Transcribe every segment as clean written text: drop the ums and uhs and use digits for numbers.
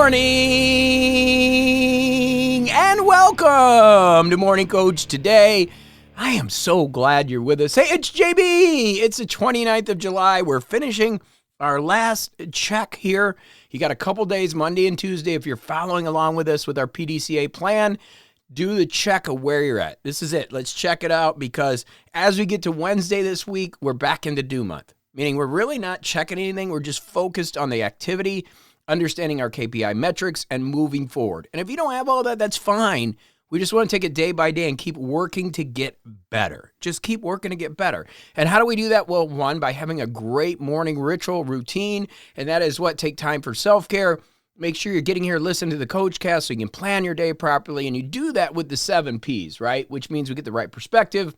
morning and welcome to Morning Coach today. I am so glad you're with us. Hey, it's JB. It's the 29th of July. We're finishing our last check here. You got a couple days, Monday and Tuesday. If you're following along with us with our PDCA plan, do the check of where you're at. This is it. Let's check it out because as we get to Wednesday this week, we're back into do month, meaning we're really not checking anything. We're just focused on the activity, understanding our KPI metrics, and moving forward. And if you don't have all that, that's fine. We just want to take it day by day and keep working to get better. Just keep working to get better. And how do we do that? Well, one, by having a great morning ritual routine, and that is what? Take time for self-care. Make sure you're getting here, listen to the Coach Cast so you can plan your day properly, and you do that with the 7 Ps, right? Which means we get the right perspective,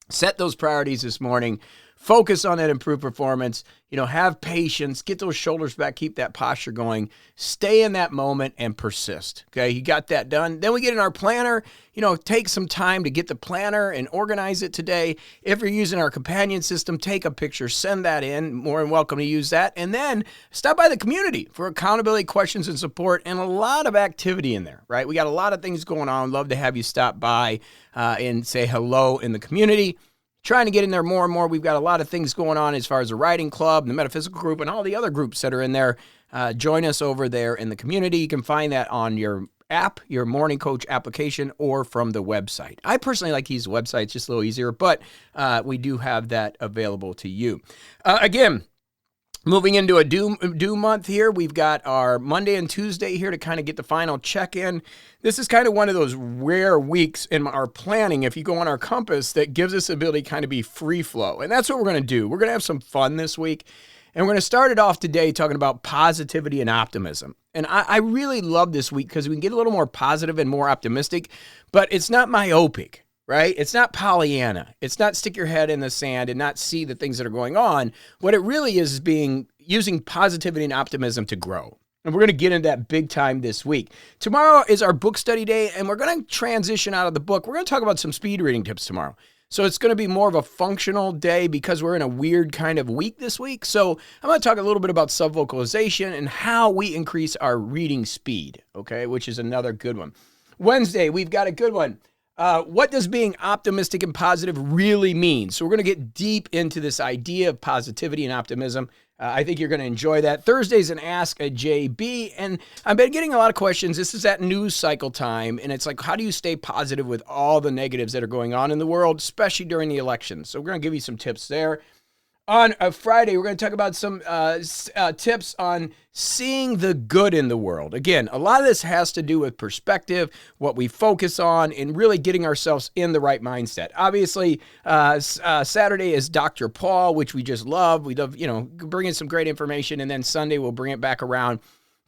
set those priorities this morning, focus on that improved performance, have patience, get those shoulders back, keep that posture going, stay in that moment and persist. Okay, you got that done. Then we get in our planner, take some time to get the planner and organize it today. If you're using our companion system, take a picture, send that in, more than welcome to use that. And then stop by the community for accountability, questions, and support, and a lot of activity in there, right? We got a lot of things going on. Love to have you stop by and say hello in the community. Trying to get in there more and more. We've got a lot of things going on as far as the writing club, the metaphysical group, and all the other groups that are in there. Join us over there in the community. You can find that on your app, your Morning Coach application, or from the website. I personally like to use the website. It's just a little easier, but we do have that available to you. Again, moving into a due month here, we've got our Monday and Tuesday here to kind of get the final check-in. This is kind of one of those rare weeks in our planning, if you go on our compass, that gives us the ability to kind of be free flow. And that's what we're going to do. We're going to have some fun this week. And we're going to start it off today talking about positivity and optimism. And I really love this week because we can get a little more positive and more optimistic, but it's not myopic. Right? It's not Pollyanna. It's not stick your head in the sand and not see the things that are going on. What it really is using positivity and optimism to grow. And we're going to get into that big time this week. Tomorrow is our book study day, and we're going to transition out of the book. We're going to talk about some speed reading tips tomorrow. So it's going to be more of a functional day because we're in a weird kind of week this week. So I'm going to talk a little bit about subvocalization and how we increase our reading speed, okay, which is another good one. Wednesday, we've got a good one. What does being optimistic and positive really mean? So we're going to get deep into this idea of positivity and optimism. I think you're going to enjoy that. Thursday's an Ask a JB, and I've been getting a lot of questions. This is that news cycle time, and it's like, how do you stay positive with all the negatives that are going on in the world, especially during the elections? So we're going to give you some tips there. On a Friday, we're going to talk about some tips on seeing the good in the world. Again, a lot of this has to do with perspective, what we focus on, and really getting ourselves in the right mindset. Obviously, Saturday is Dr. Paul, which we just love. We love, bringing some great information. And then Sunday, we'll bring it back around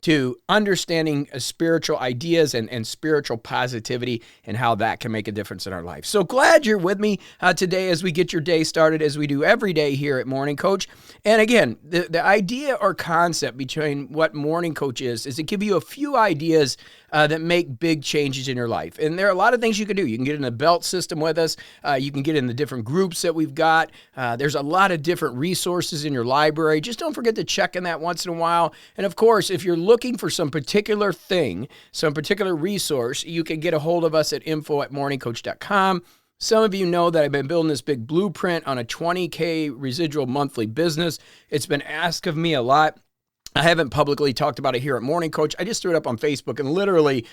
to understanding spiritual ideas and spiritual positivity and how that can make a difference in our life. So glad you're with me today as we get your day started, as we do every day here at Morning Coach. And again, the idea or concept between what Morning Coach is to give you a few ideas that make big changes in your life. And there are a lot of things you can do. You can get in the belt system with us. You can get in the different groups that we've got. There's a lot of different resources in your library. Just don't forget to check in that once in a while. And of course, if you're looking for some particular thing, some particular resource, you can get a hold of us at info@morningcoach.com. Some of you know that I've been building this big blueprint on a 20K residual monthly business. It's been asked of me a lot. I haven't publicly talked about it here at Morning Coach. I just threw it up on Facebook, and literally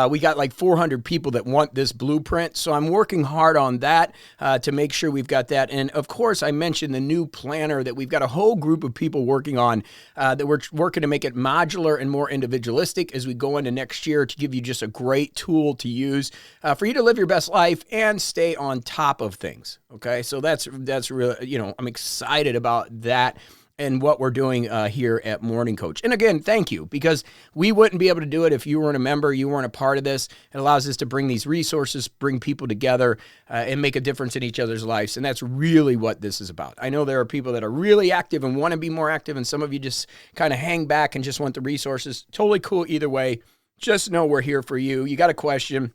we got like 400 people that want this blueprint. So I'm working hard on that to make sure we've got that. And of course, I mentioned the new planner that we've got a whole group of people working on that we're working to make it modular and more individualistic as we go into next year to give you just a great tool to use for you to live your best life and stay on top of things. Okay, so that's really, I'm excited about that and what we're doing here at Morning Coach. And again, thank you, because we wouldn't be able to do it if you weren't a member, you weren't a part of this. It allows us to bring these resources, bring people together, and make a difference in each other's lives. And that's really what this is about. I know there are people that are really active and want to be more active, and some of you just kind of hang back and just want the resources. Totally cool either way. Just know we're here for you. You got a question,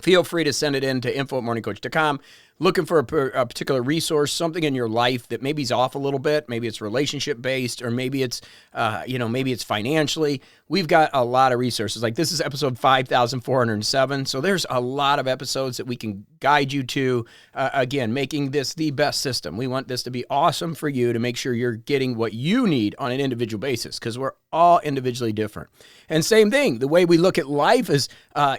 feel free to send it in to info@morningcoach.com. looking for a particular resource, something in your life that maybe is off a little bit, maybe it's relationship based, or maybe it's, maybe it's financially, we've got a lot of resources. Like this is episode 5,407. So there's a lot of episodes that we can guide you to, again, making this the best system. We want this to be awesome for you to make sure you're getting what you need on an individual basis, because we're all individually different. And same thing, the way we look at life is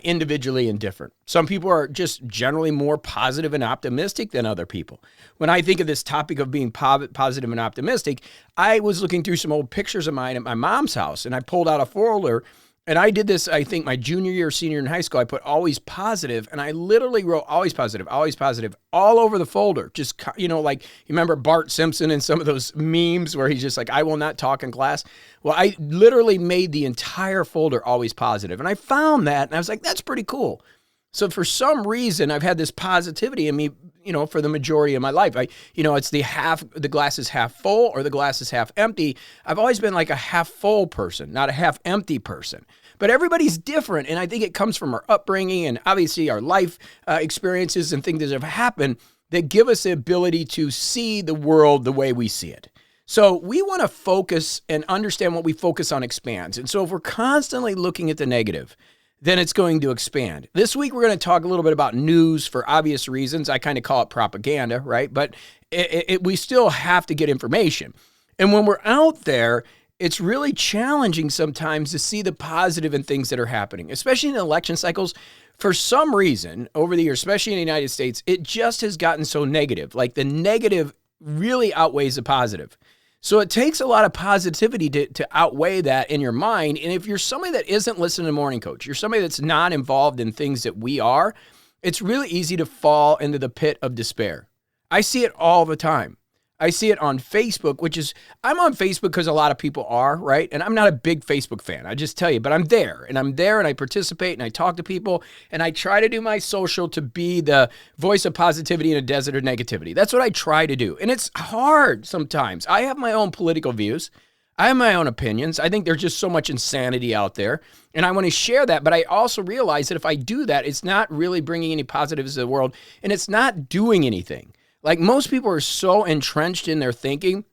individually and different. Some people are just generally more positive and optimistic than other people. When I think of this topic of being positive and optimistic, I was looking through some old pictures of mine at my mom's house, and I pulled out a folder, and I did this, I think, my junior year, senior in high school. I put always positive, and I literally wrote always positive all over the folder. Just, like, you remember Bart Simpson and some of those memes where he's just like, I will not talk in class. Well, I literally made the entire folder always positive, and I found that, and I was like, that's pretty cool. So for some reason, I've had this positivity in me, for the majority of my life. It's the glass is half full or the glass is half empty. I've always been like a half full person, not a half empty person. But everybody's different, and I think it comes from our upbringing and obviously our life experiences and things that have happened that give us the ability to see the world the way we see it. So we want to focus and understand what we focus on expands. And so if we're constantly looking at the negative, then it's going to expand. This week, we're going to talk a little bit about news for obvious reasons. I kind of call it propaganda, right? But we still have to get information. And when we're out there, it's really challenging sometimes to see the positive in things that are happening, especially in election cycles. For some reason, over the years, especially in the United States, it just has gotten so negative. Like the negative really outweighs the positive. So it takes a lot of positivity to outweigh that in your mind. And if you're somebody that isn't listening to Morning Coach, you're somebody that's not involved in things that we are, it's really easy to fall into the pit of despair. I see it all the time. I see it on Facebook, I'm on Facebook because a lot of people are, right? And I'm not a big Facebook fan, I just tell you, but I'm there and I participate and I talk to people and I try to do my social to be the voice of positivity in a desert of negativity. That's what I try to do. And it's hard sometimes. I have my own political views. I have my own opinions. I think there's just so much insanity out there and I want to share that. But I also realize that if I do that, it's not really bringing any positives to the world and it's not doing anything. Like most people are so entrenched in their thinking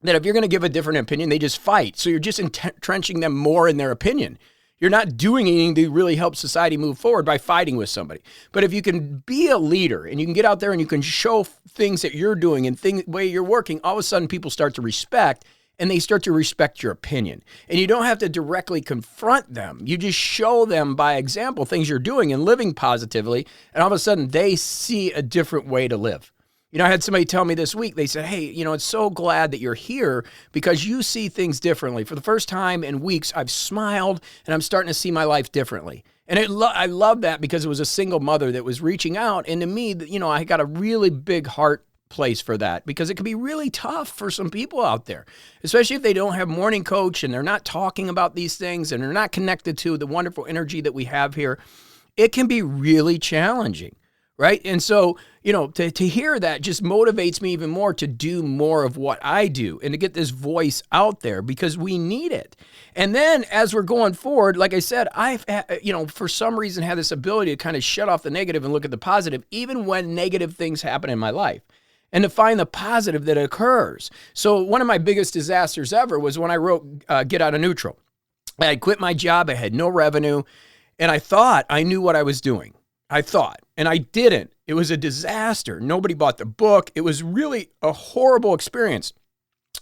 that if you're going to give a different opinion, they just fight. So you're just entrenching them more in their opinion. You're not doing anything to really help society move forward by fighting with somebody. But if you can be a leader and you can get out there and you can show things that you're doing and the way you're working, all of a sudden people start to respect and they start to respect your opinion. And you don't have to directly confront them. You just show them by example things you're doing and living positively. And all of a sudden they see a different way to live. I had somebody tell me this week, they said, hey, it's so glad that you're here because you see things differently. For the first time in weeks, I've smiled and I'm starting to see my life differently. And I love that because it was a single mother that was reaching out. And to me, I got a really big heart place for that because it can be really tough for some people out there, especially if they don't have Morning Coach and they're not talking about these things and they're not connected to the wonderful energy that we have here. It can be really challenging. Right. And so, to hear that just motivates me even more to do more of what I do and to get this voice out there because we need it. And then as we're going forward, like I said, I've, for some reason had this ability to kind of shut off the negative and look at the positive, even when negative things happen in my life and to find the positive that occurs. So one of my biggest disasters ever was when I wrote Get Out of Neutral. I had quit my job. I had no revenue and I thought I knew what I was doing. And I didn't. It was a disaster. Nobody bought the book. It was really a horrible experience.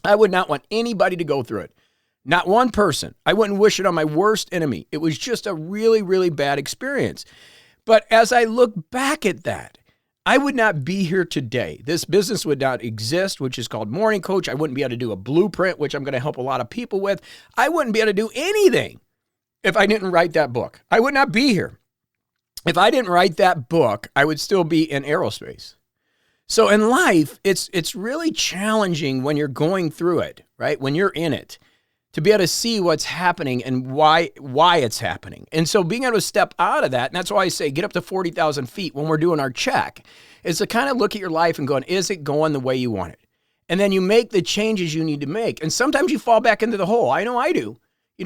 I would not want anybody to go through it. Not one person. I wouldn't wish it on my worst enemy. It was just a really, really bad experience. But as I look back at that, I would not be here today. This business would not exist, which is called Morning Coach. I wouldn't be able to do a blueprint, which I'm going to help a lot of people with. I wouldn't be able to do anything if I didn't write that book. I would not be here. If I didn't write that book, I would still be in aerospace. So in life, it's really challenging when you're going through it, right? When you're in it, to be able to see what's happening and why it's happening. And so being able to step out of that, and that's why I say get up to 40,000 feet when we're doing our check, is to kind of look at your life and going, is it going the way you want it? And then you make the changes you need to make. And sometimes you fall back into the hole. I know I do.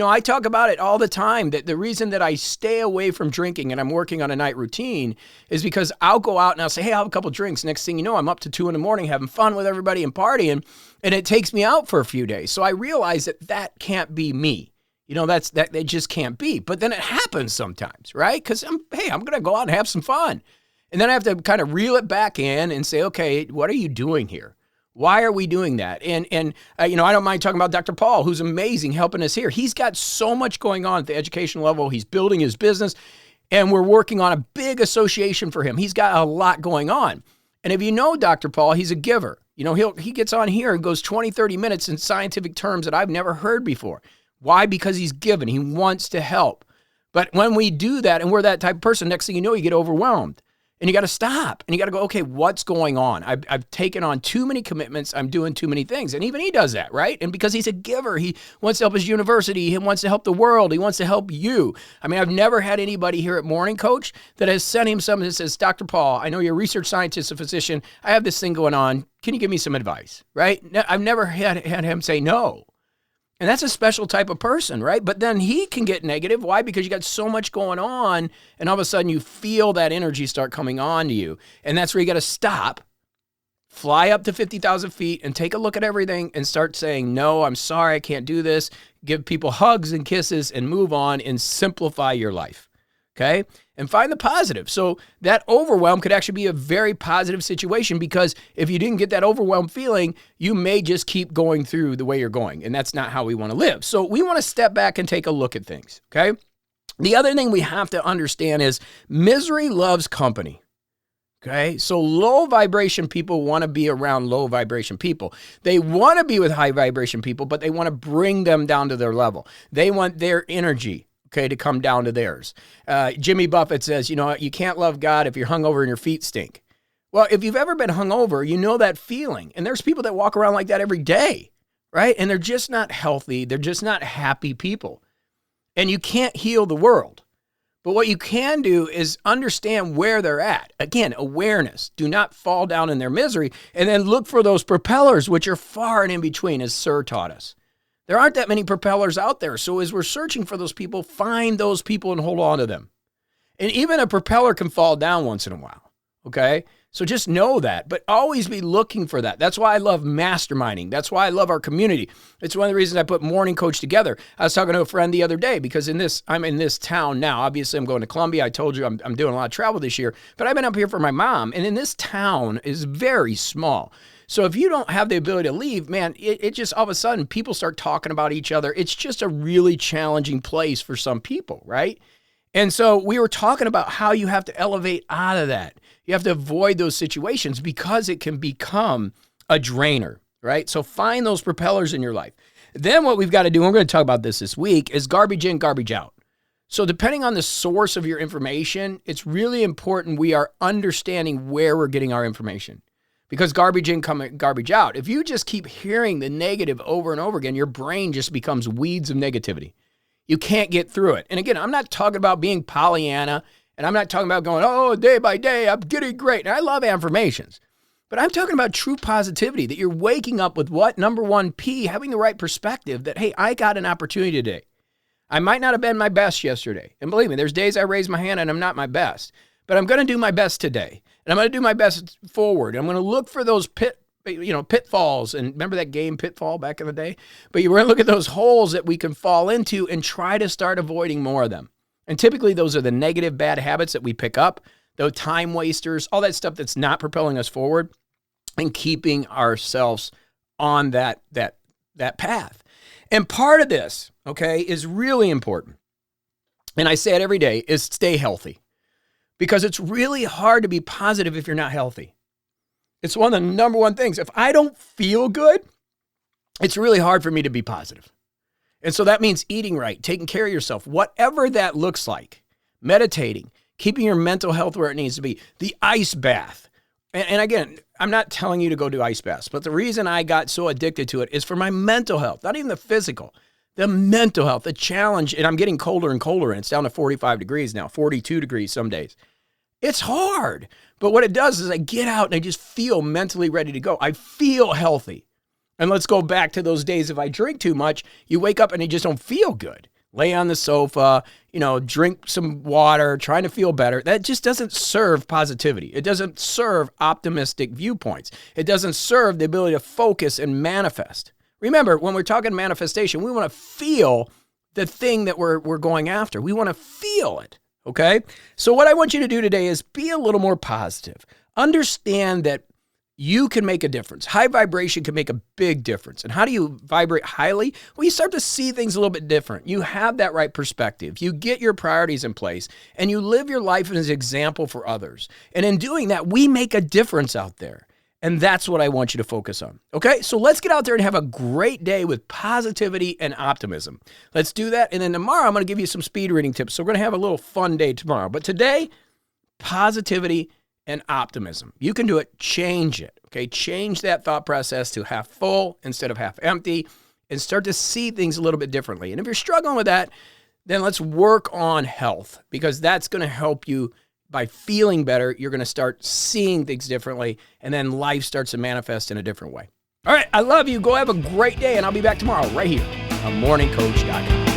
I talk about it all the time that the reason that I stay away from drinking and I'm working on a night routine is because I'll go out and I'll say, hey, I'll have a couple drinks. Next thing you know, I'm up to 2 a.m. having fun with everybody and partying, and it takes me out for a few days. So I realize that can't be me. That it just can't be. But then it happens sometimes, right? Because I'm going to go out and have some fun. And then I have to kind of reel it back in and say, okay, what are you doing here? Why are we doing that? And I don't mind talking about Dr. Paul, who's amazing, helping us here. He's got so much going on at the education level. He's building his business, and we're working on a big association for him. He's got a lot going on. And if you know Dr. Paul, he's a giver. He gets on here and goes 20, 30 minutes in scientific terms that I've never heard before. Why? Because he's given. He wants to help. But when we do that and we're that type of person, next thing you know, you get overwhelmed. And you got to stop and you got to go, okay, what's going on? I've taken on too many commitments. I'm doing too many things. And even he does that, right? And because he's a giver, he wants to help his university. He wants to help the world. He wants to help you. I mean, I've never had anybody here at MorningCoach that has sent him something that says, Dr. Paul, I know you're a research scientist, a physician. I have this thing going on. Can you give me some advice, right? I've never had him say no. And that's a special type of person, right? But then he can get negative. Why? Because you got so much going on, and all of a sudden you feel that energy start coming on to you. And that's where you got to stop, fly up to 50,000 feet, and take a look at everything and start saying, no, I'm sorry, I can't do this. Give people hugs and kisses and move on and simplify your life, okay? And find the positive. So that overwhelm could actually be a very positive situation, because if you didn't get that overwhelmed feeling, you may just keep going through the way you're going. And that's not how we want to live. So we want to step back and take a look at things, okay? The other thing we have to understand is misery loves company, okay? So low vibration people want to be around low vibration people. They want to be with high vibration people, but they want to bring them down to their level. They want their energy, okay, to come down to theirs. Jimmy Buffett says, you can't love God if you're hungover and your feet stink. Well, if you've ever been hungover, you know that feeling. And there's people that walk around like that every day, right? And they're just not healthy. They're just not happy people. And you can't heal the world. But what you can do is understand where they're at. Again, awareness. Do not fall down in their misery. And then look for those propellers, which are far and in between, as Sir taught us. There aren't that many propellers out there. So as we're searching for those people, find those people and hold on to them. And even a propeller can fall down once in a while, okay? So just know that, but always be looking for that. That's why I love masterminding. That's why I love our community. It's one of the reasons I put MorningCoach together. I was talking to a friend the other day, because I'm in this town now. Obviously, I'm going to Columbia. I told you I'm doing a lot of travel this year, but I've been up here for my mom. And in this town is very small. So if you don't have the ability to leave, man, it just all of a sudden people start talking about each other. It's just a really challenging place for some people, right? And so we were talking about how you have to elevate out of that. You have to avoid those situations because it can become a drainer, right? So find those propellers in your life. Then what we've got to do, and we're going to talk about this week, is garbage in, garbage out. So depending on the source of your information, it's really important we are understanding where we're getting our information. Because garbage in, garbage out. If you just keep hearing the negative over and over again, your brain just becomes weeds of negativity. You can't get through it. And again, I'm not talking about being Pollyanna, and I'm not talking about going, oh, day by day, I'm getting great. And I love affirmations. But I'm talking about true positivity, that you're waking up with what? Number one, P, having the right perspective that, hey, I got an opportunity today. I might not have been my best yesterday. And believe me, there's days I raise my hand and I'm not my best. But I'm going to do my best today. And I'm going to do my best forward. I'm going to look for those pitfalls. And remember that game Pitfall back in the day? But you're going to look at those holes that we can fall into and try to start avoiding more of them. And typically those are the negative bad habits that we pick up, those time wasters, all that stuff that's not propelling us forward and keeping ourselves on that path. And part of this, okay, is really important. And I say it every day, is stay healthy. Because it's really hard to be positive if you're not healthy. It's one of the number one things. If I don't feel good, it's really hard for me to be positive. And so that means eating right, taking care of yourself, whatever that looks like, meditating, keeping your mental health where it needs to be, the ice bath. And again, I'm not telling you to go do ice baths, but the reason I got so addicted to it is for my mental health, not even the physical. The mental health, the challenge, and I'm getting colder and colder, and it's down to 45 degrees now, 42 degrees some days. It's hard, but what it does is I get out and I just feel mentally ready to go. I feel healthy. And let's go back to those days if I drink too much, you wake up and you just don't feel good. Lay on the sofa, drink some water, trying to feel better. That just doesn't serve positivity. It doesn't serve optimistic viewpoints. It doesn't serve the ability to focus and manifest. Remember, when we're talking manifestation, we want to feel the thing that we're going after. We want to feel it, okay? So what I want you to do today is be a little more positive. Understand that you can make a difference. High vibration can make a big difference. And how do you vibrate highly? Well, you start to see things a little bit different. You have that right perspective. You get your priorities in place, and you live your life as an example for others. And in doing that, we make a difference out there. And that's what I want you to focus on. Okay, so let's get out there and have a great day with positivity and optimism. Let's do that. And then tomorrow, I'm going to give you some speed reading tips. So we're going to have a little fun day tomorrow. But today, positivity and optimism. You can do it. Change it. Okay, change that thought process to half full instead of half empty and start to see things a little bit differently. And if you're struggling with that, then let's work on health, because that's going to help you. By feeling better, you're going to start seeing things differently, and then life starts to manifest in a different way. All right, I love you. Go have a great day, and I'll be back tomorrow right here on MorningCoach.com.